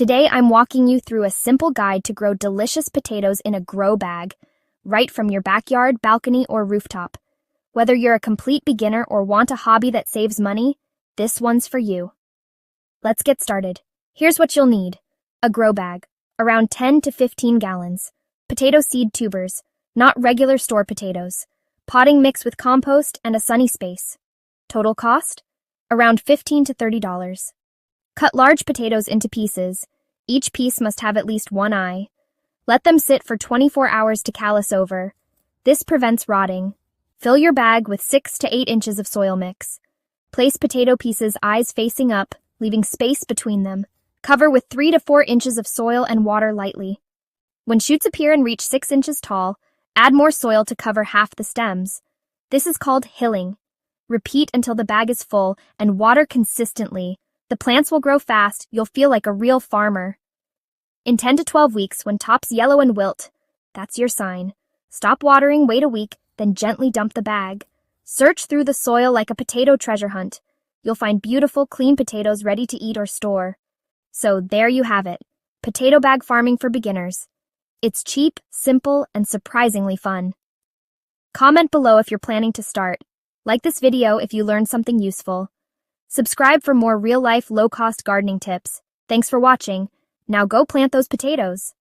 Today I'm walking you through a simple guide to grow delicious potatoes in a grow bag, right from your backyard, balcony, or rooftop. Whether you're a complete beginner or want a hobby that saves money, this one's for you. Let's get started. Here's what you'll need. A grow bag, around 10 to 15 gallons. Potato seed tubers, not regular store potatoes. Potting mix with compost and a sunny space. Total cost? Around $15 to $30. Cut large potatoes into pieces. Each piece must have at least one eye. Let them sit for 24 hours to callus over. This prevents rotting. Fill your bag with 6 to 8 inches of soil mix. Place potato pieces eyes facing up, leaving space between them. Cover with 3 to 4 inches of soil and water lightly. When shoots appear and reach 6 inches tall, add more soil to cover half the stems. This is called hilling. Repeat until the bag is full and water consistently. The plants will grow fast. You'll feel like a real farmer. In 10 to 12 weeks, when tops yellow and wilt, that's your sign. Stop watering, wait a week, then gently dump the bag. Search through the soil like a potato treasure hunt. You'll find beautiful, clean potatoes ready to eat or store. So there you have it. Potato bag farming for beginners. It's cheap, simple, and surprisingly fun. Comment below if you're planning to start. Like this video if you learned something useful. Subscribe for more real-life, low-cost gardening tips. Thanks for watching. Now go plant those potatoes.